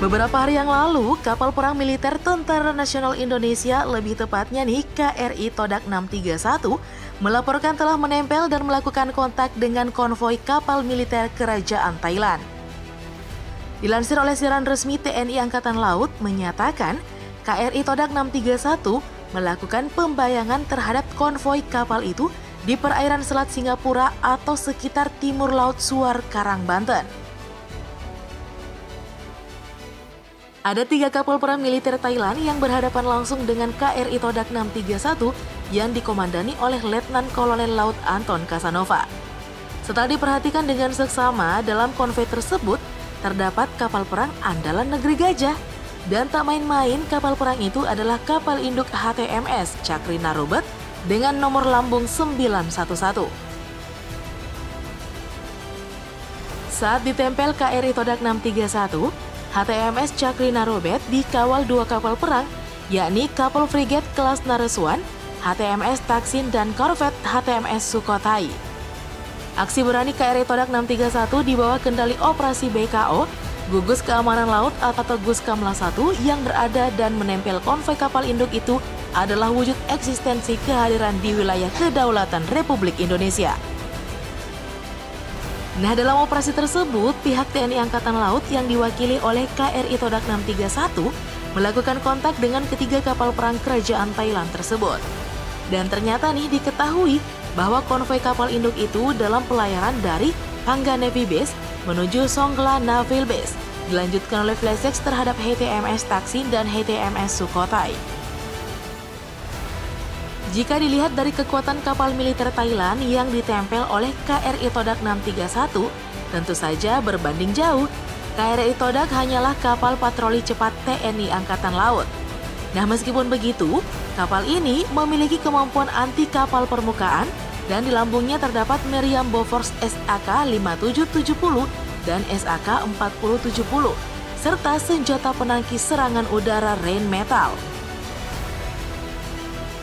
Beberapa hari yang lalu, kapal perang militer Tentara Nasional Indonesia, lebih tepatnya nih KRI Todak 631, melaporkan telah menempel dan melakukan kontak dengan konvoi kapal militer Kerajaan Thailand. Dilansir oleh siaran resmi TNI Angkatan Laut menyatakan, KRI Todak 631 melakukan pembayangan terhadap konvoi kapal itu di perairan Selat Singapura atau sekitar timur Laut Suar, Karang, Banten. Ada 3 kapal perang militer Thailand yang berhadapan langsung dengan KRI Todak 631 yang dikomandani oleh Letnan Kolonel Laut Anton Casanova. Setelah diperhatikan dengan seksama, dalam konvoi tersebut terdapat kapal perang andalan negeri Gajah. Dan tak main-main, kapal perang itu adalah kapal induk HTMS Cakrina Robert dengan nomor lambung 911. Saat ditempel KRI Todak 631, HTMS Cakrina Robert dikawal 2 kapal perang, yakni kapal frigat kelas Naresuan, HTMS Taksin, dan korvet HTMS Sukhothai. Aksi berani KRI Todak 631 di bawah kendali operasi BKO, Gugus Keamanan Laut atau Guskamla 1 yang berada dan menempel konvoi kapal induk itu adalah wujud eksistensi kehadiran di wilayah kedaulatan Republik Indonesia. Nah, dalam operasi tersebut, pihak TNI Angkatan Laut yang diwakili oleh KRI Todak 631 melakukan kontak dengan ketiga kapal perang Kerajaan Thailand tersebut. Dan ternyata nih diketahui bahwa konvoi kapal induk itu dalam pelayaran dari Pangga Navy Base menuju Songgla Naval Base, dilanjutkan oleh flash terhadap HTMS Taksin dan HTMS Sukhothai. Jika dilihat dari kekuatan kapal militer Thailand yang ditempel oleh KRI Todak 631, tentu saja berbanding jauh. KRI Todak hanyalah kapal patroli cepat TNI Angkatan Laut. Nah, meskipun begitu, kapal ini memiliki kemampuan anti kapal permukaan dan di lambungnya terdapat meriam Bofors SAK-5770 dan SAK-4070, serta senjata penangkis serangan udara Rheinmetall.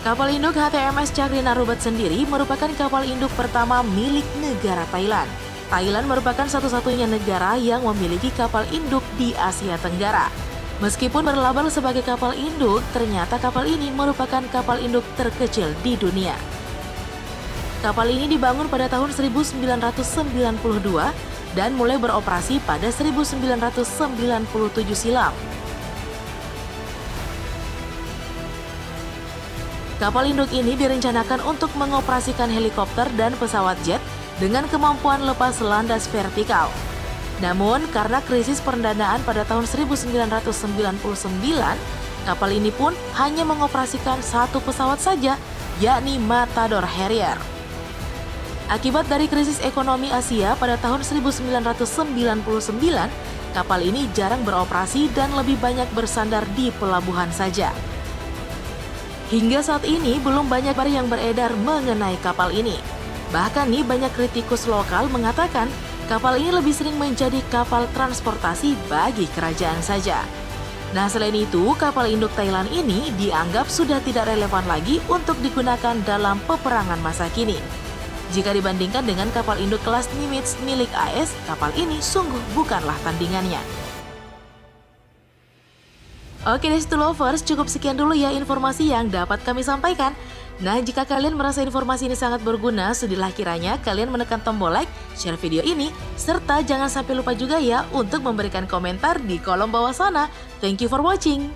Kapal induk HTMS Cakrina Robert sendiri merupakan kapal induk pertama milik negara Thailand. Thailand merupakan satu-satunya negara yang memiliki kapal induk di Asia Tenggara. Meskipun berlabel sebagai kapal induk, ternyata kapal ini merupakan kapal induk terkecil di dunia. Kapal ini dibangun pada tahun 1992 dan mulai beroperasi pada 1997 silam. Kapal induk ini direncanakan untuk mengoperasikan helikopter dan pesawat jet dengan kemampuan lepas landas vertikal. Namun, karena krisis pendanaan pada tahun 1999, kapal ini pun hanya mengoperasikan 1 pesawat saja, yakni Matador Harrier. Akibat dari krisis ekonomi Asia pada tahun 1999, kapal ini jarang beroperasi dan lebih banyak bersandar di pelabuhan saja. Hingga saat ini belum banyak kabar yang beredar mengenai kapal ini. Bahkan nih banyak kritikus lokal mengatakan kapal ini lebih sering menjadi kapal transportasi bagi kerajaan saja. Nah, selain itu, kapal induk Thailand ini dianggap sudah tidak relevan lagi untuk digunakan dalam peperangan masa kini. Jika dibandingkan dengan kapal induk kelas Nimitz milik AS, kapal ini sungguh bukanlah tandingannya. Oke deh, lovers, cukup sekian dulu ya informasi yang dapat kami sampaikan. Nah, jika kalian merasa informasi ini sangat berguna, sudilah kiranya kalian menekan tombol like, share video ini, serta jangan sampai lupa juga ya untuk memberikan komentar di kolom bawah sana. Thank you for watching.